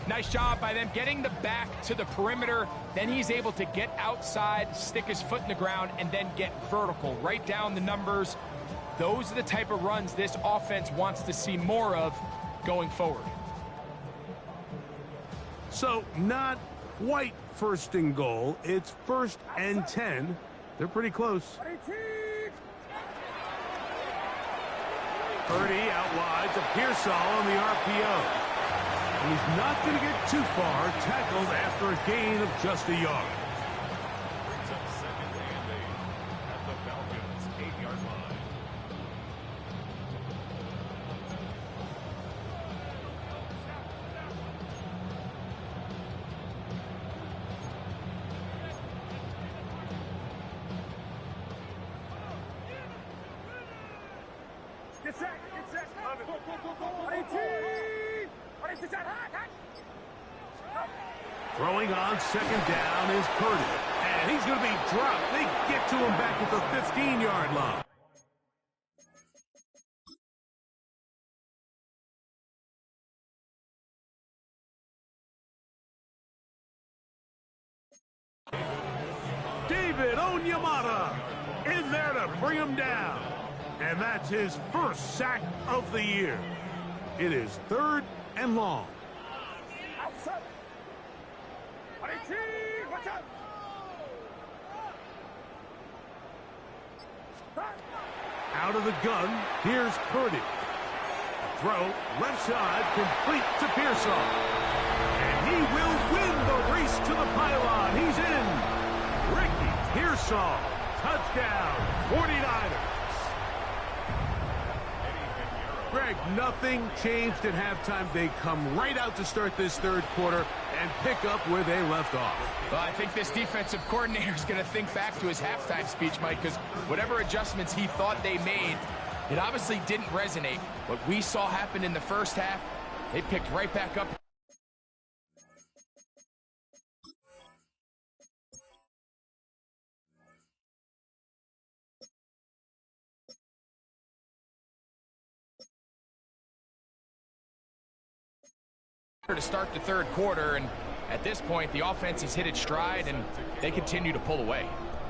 Nice job by them getting the back to the perimeter. Then he's able to get outside, stick his foot in the ground, and then get vertical. Right down the numbers. Those are the type of runs this offense wants to see more of going forward. So not quite first and goal. It's 1st and 10. They're pretty close. Purdy out wide to Pearsall on the RPO. And he's not going to get too far, tackled after a gain of just a yard. Brings up 2nd and 8 at the Falcons' 8-yard line. Get set. Throwing on 2nd down is Purdy. And he's going to be dropped. They get to him back at the 15-yard line. David Onyemata in there to bring him down. And that's his first sack of the year. It is 3rd and long. Outside. Watch out. Out of the gun, here's Purdy. Throw, left side, complete to Pearsall. And he will win the race to the pylon. He's in. Ricky Pearsall, touchdown, 49ers. Greg, nothing changed at halftime. They come right out to start this 3rd quarter and pick up where they left off. Well, I think this defensive coordinator is going to think back to his halftime speech, Mike, because whatever adjustments he thought they made, it obviously didn't resonate. What we saw happen in the first half, they picked right back up. To start the 3rd quarter, and at this point the offense has hit its stride and they continue to pull away.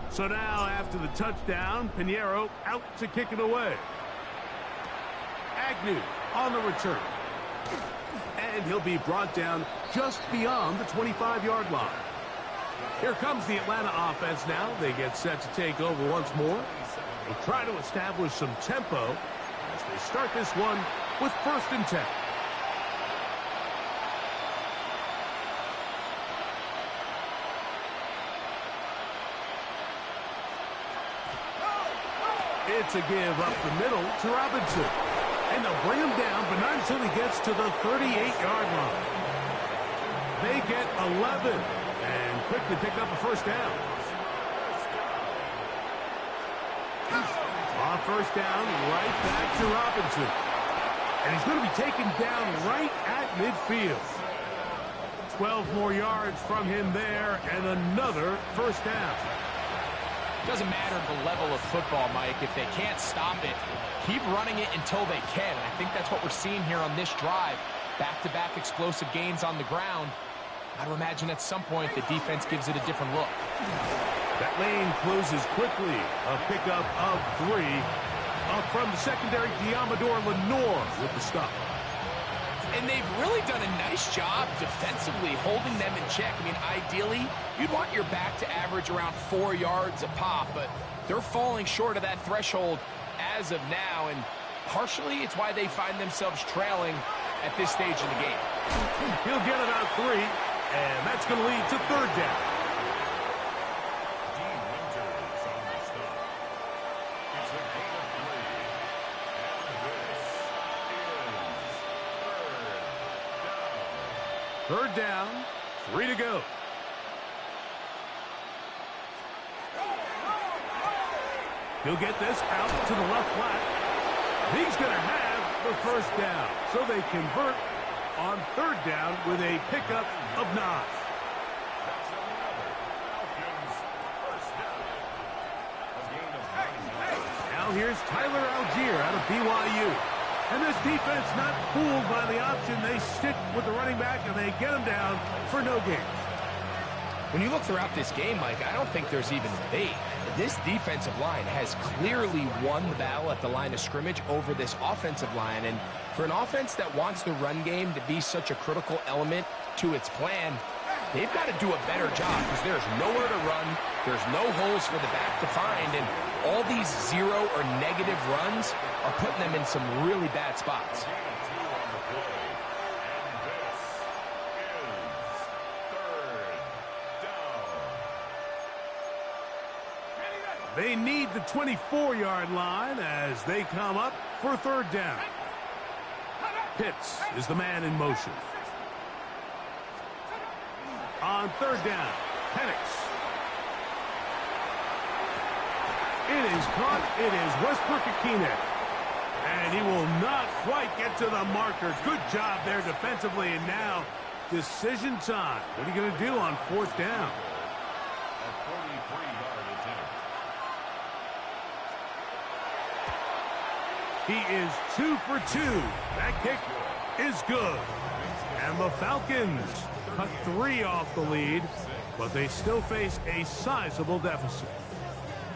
So now after the touchdown, Pinheiro out to kick it away. Agnew on the return, and he'll be brought down just beyond the 25-yard line. Here comes the Atlanta offense now. They get set to take over once more. They try to establish some tempo as they start this one with 1st and 10. It's a give up the middle to Robinson. And they'll bring him down, but not until he gets to the 38-yard line. They get 11 and quickly pick up a 1st down. On 1st down, right back to Robinson. And he's going to be taken down right at midfield. 12 more yards from him there and another 1st down. Doesn't matter the level of football, Mike. If they can't stop it, keep running it until they can. And I think that's what we're seeing here on this drive. Back-to-back explosive gains on the ground. I'd imagine at some point the defense gives it a different look. That lane closes quickly. A pickup of 3. Up from the secondary, Diamador Lenore with the stop. And they've really done a nice job defensively holding them in check. I mean, ideally, you'd want your back to average around 4 yards a pop, but they're falling short of that threshold as of now, and partially it's why they find themselves trailing at this stage in the game. He'll get about 3, and that's going to lead to 3rd down. Third down, 3 to go. He'll get this out to the left flat. He's going to have the 1st down. So they convert on 3rd down with a pickup of 9. Now here's Tyler Algier out of BYU. And this defense not fooled by the option. They stick with the running back, and they get him down for no gain. When you look throughout this game, Mike, I don't think there's even debate. This defensive line has clearly won the battle at the line of scrimmage over this offensive line. And for an offense that wants the run game to be such a critical element to its plan, they've got to do a better job because there's nowhere to run, there's no holes for the back to find, and all these zero or negative runs are putting them in some really bad spots. They need the 24-yard line as they come up for third down. Pitts is the man in motion. On third down, Penix. It is caught. It is Westbrook-Akine. And he will not quite get to the marker. Good job there defensively. And now, decision time. What are you going to do on fourth down? A 43-yard attempt. He is 2 for 2. That kick is good. And the Falcons cut 3 off the lead, but they still face a sizable deficit.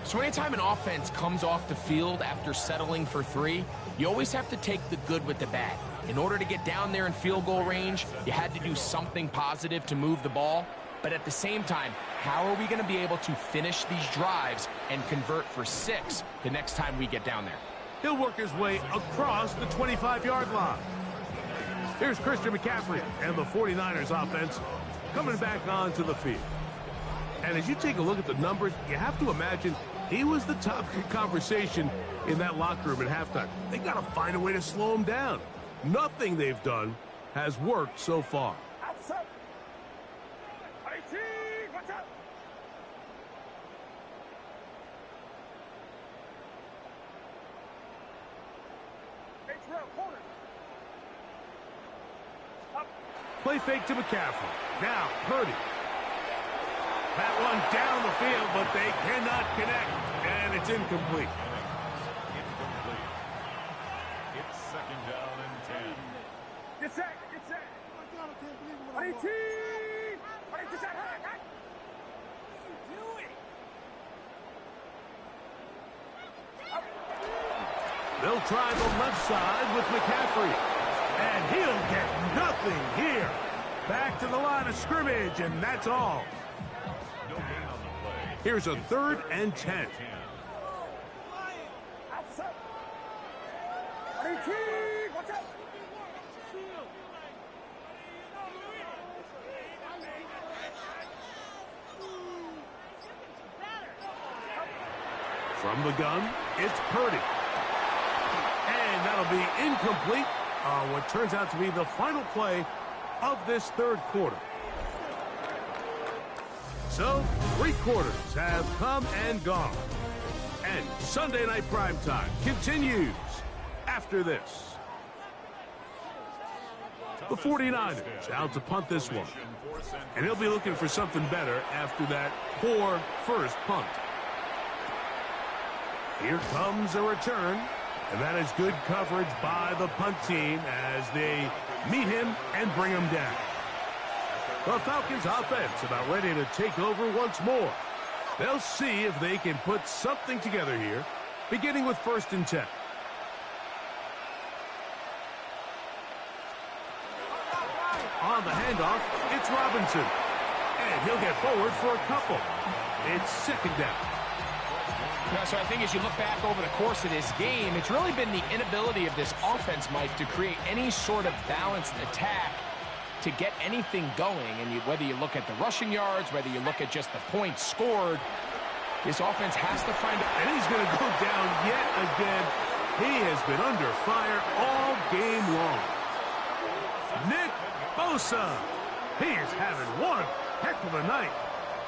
So anytime an offense comes off the field after settling for 3, you always have to take the good with the bad. In order to get down there in field goal range, you had to do something positive to move the ball. But at the same time, how are we going to be able to finish these drives and convert for 6 the next time we get down there? He'll work his way across the 25-yard line. Here's Christian McCaffrey and the 49ers offense coming back onto the field. And as you take a look at the numbers, you have to imagine he was the topic of conversation in that locker room at halftime. They got to find a way to slow him down. Nothing they've done has worked so far. Outside. 18, watch out. Corner. Up. Play fake to McCaffrey. Now, Purdy. That one down the field, but they cannot connect, and it's incomplete. Incomplete. It's second down and 10. Get set. Get set. 18. 18. They'll try the left side with McCaffrey. And he'll get nothing here. Back to the line of scrimmage, and that's all. No gain on the play. Here's a 3rd and 10. Outside. 18. Watch out. From the gun, it's Purdy. And that'll be incomplete on what turns out to be the final play of this third quarter. So, 3 quarters have come and gone. And Sunday Night Primetime continues after this. The 49ers out to punt this one. And he'll be looking for something better after that poor first punt. Here comes a return, and that is good coverage by the punt team as they meet him and bring him down. The Falcons offense about ready to take over once more. They'll see if they can put something together here, beginning with 1st and 10. On the handoff, it's Robinson. And he'll get forward for a couple. It's 2nd down. Yeah, so I think as you look back over the course of this game, it's really been the inability of this offense, Mike, to create any sort of balanced attack to get anything going. And whether you look at the rushing yards, whether you look at just the points scored, this offense has to find it. And he's going to go down yet again. He has been under fire all game long. Nick Bosa. He is having one heck of a night.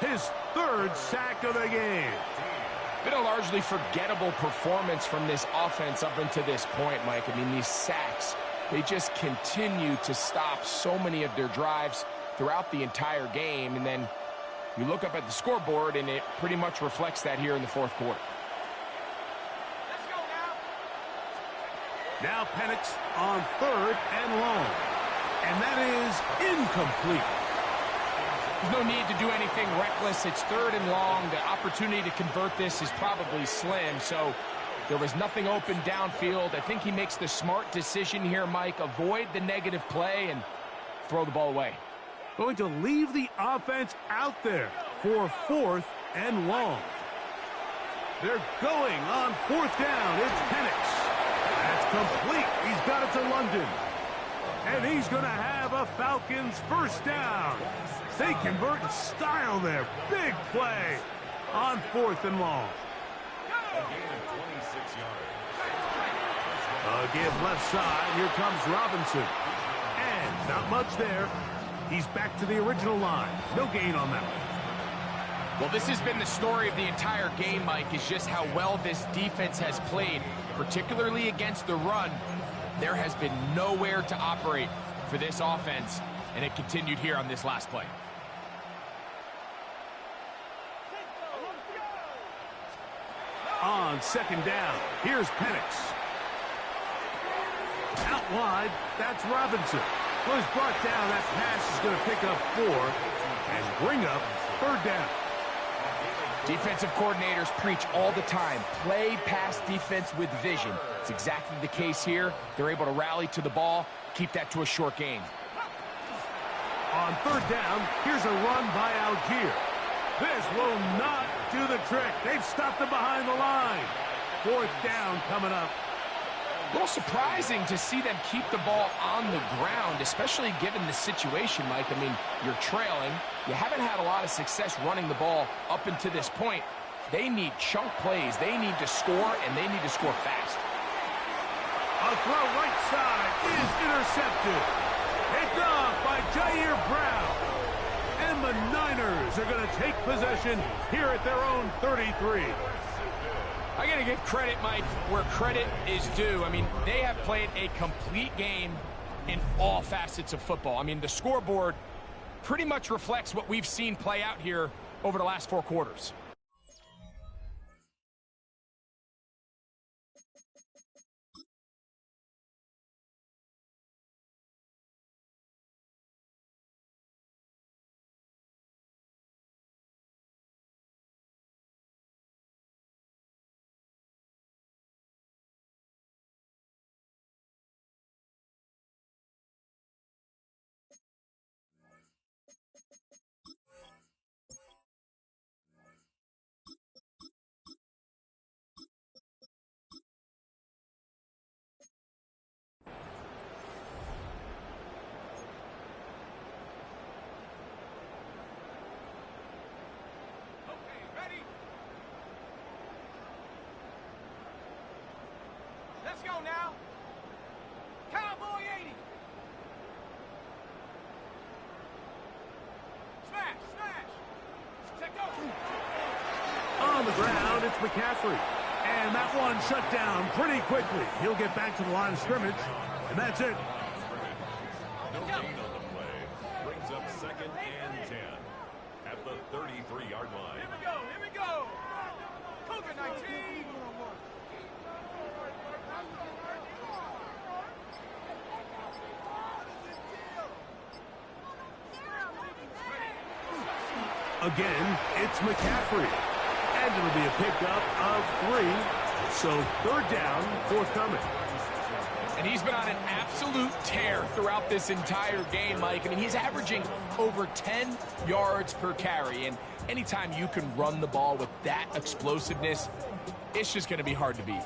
His 3rd sack of the game. Been a largely forgettable performance from this offense up until this point, Mike. I mean, these sacks, they just continue to stop so many of their drives throughout the entire game. And then you look up at the scoreboard, and it pretty much reflects that here in the 4th quarter. Let's go now. Now Penix on 3rd and long. And that is incomplete. There's no need to do anything reckless. It's 3rd and long. The opportunity to convert this is probably slim. So there was nothing open downfield. I think he makes the smart decision here, Mike. Avoid the negative play and throw the ball away. Going to leave the offense out there for 4th and long. They're going on 4th down. It's Penix. That's complete. He's got it to London. And he's going to have a Falcons first down. They convert in style there. Big play on 4th and long. A gain of 26 yards. Give left side. Here comes Robinson. And not much there. He's back to the original line. No gain on that one. Well, this has been the story of the entire game, Mike, is just how well this defense has played, particularly against the run. There has been nowhere to operate for this offense, and it continued here on this last play. On 2nd down, here's Penix. Out wide, that's Robinson. Was brought down. That pass is going to pick up 4 and bring up 3rd down. Defensive coordinators preach all the time, play pass defense with vision. It's exactly the case here. They're able to rally to the ball, keep that to a short gain. On 3rd down, here's a run by Algier. This will not do the trick. They've stopped him behind the line. 4th down coming up. A little surprising to see them keep the ball on the ground, especially given the situation, Mike. I mean, you're trailing. You haven't had a lot of success running the ball up until this point. They need chunk plays. They need to score, and they need to score fast. A throw right side is intercepted. Picked off by Jair Brown. And the Niners are going to take possession here at their own 33. I got to give credit, Mike, where credit is due. I mean, they have played a complete game in all facets of football. I mean, the scoreboard pretty much reflects what we've seen play out here over the last 4 quarters. Let's go now. Cowboy 80. Smash, smash. Take over. On the ground, it's McCaffrey. And that one shut down pretty quickly. He'll get back to the line of scrimmage, and that's it. No gain on the play. Brings up 2nd and 10 at the 33-yard line. Here we go, here we go. COVID-19. Again, it's McCaffrey. And it'll be a pickup of 3. So 3rd down, forthcoming. And he's been on an absolute tear throughout this entire game, Mike. I mean, he's averaging over 10 yards per carry. And anytime you can run the ball with that explosiveness, it's just going to be hard to beat.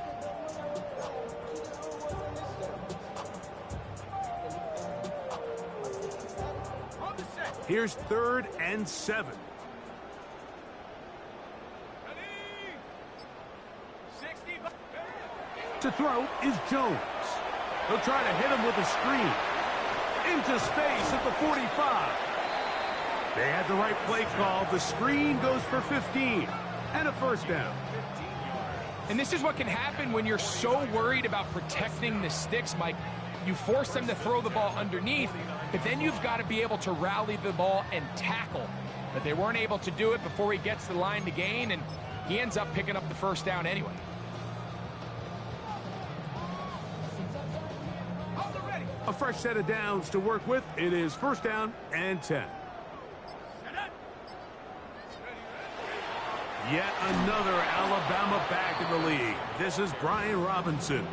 Here's 3rd and 7. To throw is Jones. He'll try to hit him with a screen. Into space at the 45. They had the right play call. The screen goes for 15. And a first down. And this is what can happen when you're so worried about protecting the sticks, Mike. You force them to throw the ball underneath, but then you've got to be able to rally the ball and tackle. But they weren't able to do it before he gets the line to gain, and he ends up picking up the first down anyway. A fresh set of downs to work with. It is 1st down and 10. Yet another Alabama back in the league. This is Brian Robinson.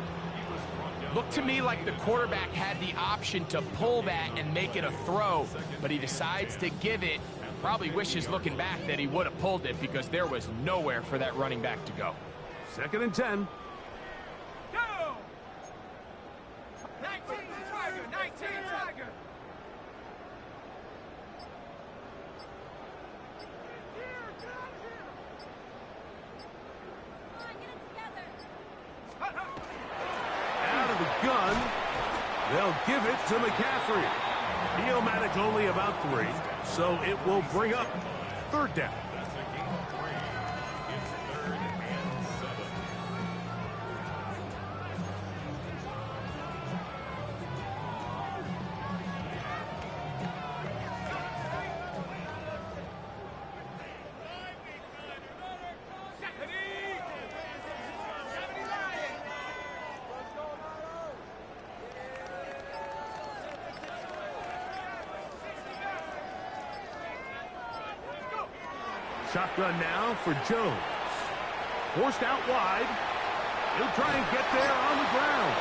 Looked to me like the quarterback had the option to pull that and make it a throw, but he decides to give it. Probably wishes looking back that he would have pulled it because there was nowhere for that running back to go. 2nd and 10. Go! 19, Tiger, 19, Tiger. Out of the gun. They'll give it to McCaffrey. He'll manage only about 3, so it will bring up 3rd down. That's a gain of 3. It's 3rd and 7. Shotgun now for Jones. Forced out wide. He'll try and get there on the ground.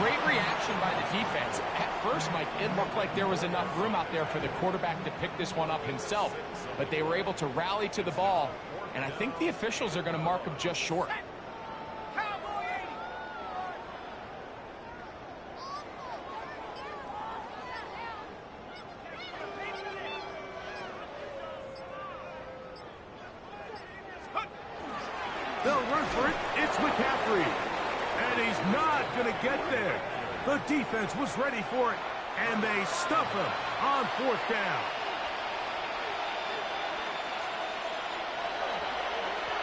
Great reaction by the defense. At first, Mike, it looked like there was enough room out there for the quarterback to pick this one up himself, but they were able to rally to the ball, and I think the officials are going to mark him just short. They'll run for it. It's McCaffrey. And he's not going to get there. The defense was ready for it, and they stuff him on 4th down.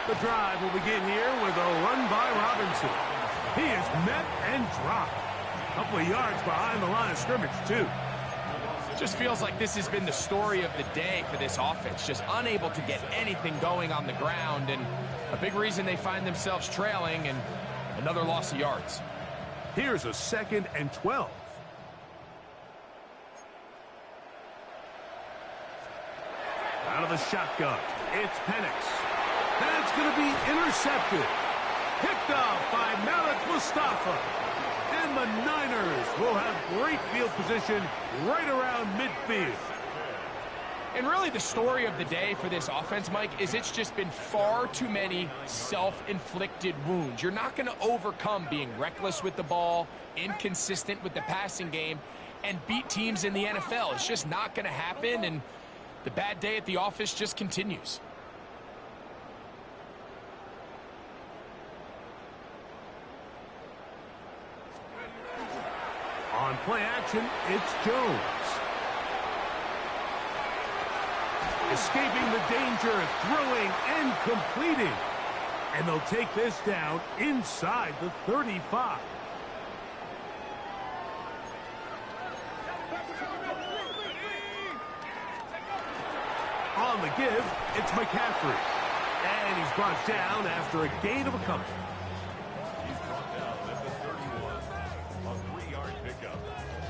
The drive will begin here with a run by Robinson. He is met and dropped. A couple of yards behind the line of scrimmage, too. Just feels like this has been the story of the day for this offense. Just unable to get anything going on the ground, and a big reason they find themselves trailing and another loss of yards. Here's a 2nd and 12. Out of the shotgun, it's Penix. That's going to be intercepted. Picked off by Malik Mustafa. And the Niners will have great field position right around midfield. And really the story of the day for this offense, Mike, is it's just been far too many self-inflicted wounds. You're not going to overcome being reckless with the ball, inconsistent with the passing game, and beat teams in the NFL. It's just not going to happen, and the bad day at the office just continues. On play action, it's Jones. Escaping the danger, throwing and completing. And they'll take this down inside the 35. On the give, it's McCaffrey. And he's brought down after a gain of a couple. He's brought down at the 31. A 3-yard pickup.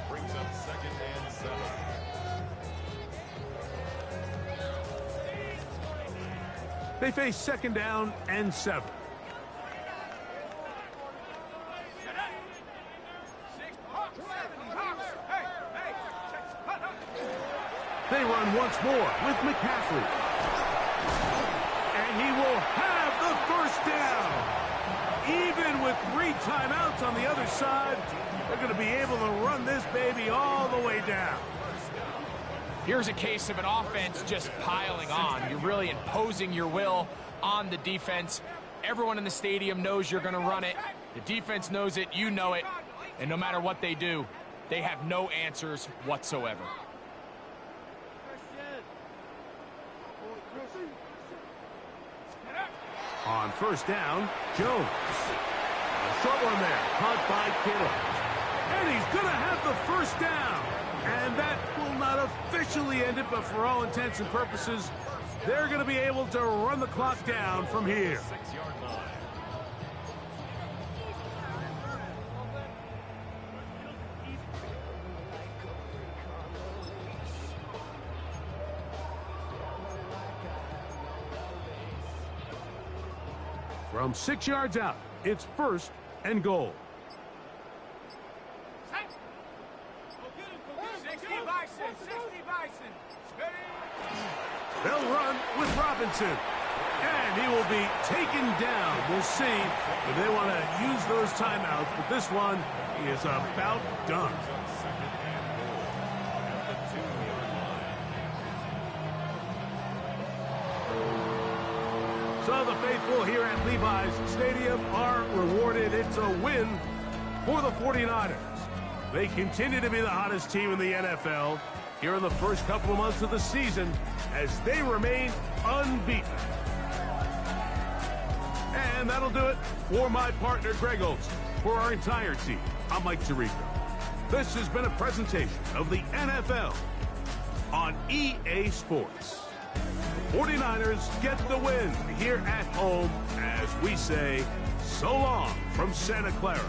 Brings up 2nd and 7. They face 2nd down and 7. They run once more with McCaffrey. And he will have the 1st down. Even with 3 timeouts on the other side, they're going to be able to run this baby all the way down. Here's a case of an offense just piling on. You're really imposing your will on the defense. Everyone in the stadium knows you're going to run it. The defense knows it, you know it. And no matter what they do, they have no answers whatsoever. On 1st down, Jones. A short one there, caught by Kittle. And he's going to have the 1st down. And that will not officially end it, but for all intents and purposes, they're going to be able to run the clock down from here. 6-yard line. From 6 yards out, it's 1st and goal. They'll run with Robinson. And he will be taken down. We'll see if they want to use those timeouts, but this one is about done. So the faithful here at Levi's Stadium are rewarded. It's a win for the 49ers. They continue to be the hottest team in the NFL here in the first couple of months of the season as they remain unbeaten. And that'll do it for my partner, Greg Olson. For our entire team, I'm Mike Tirico. This has been a presentation of the NFL on EA Sports. 49ers get the win here at home as we say so long from Santa Clara.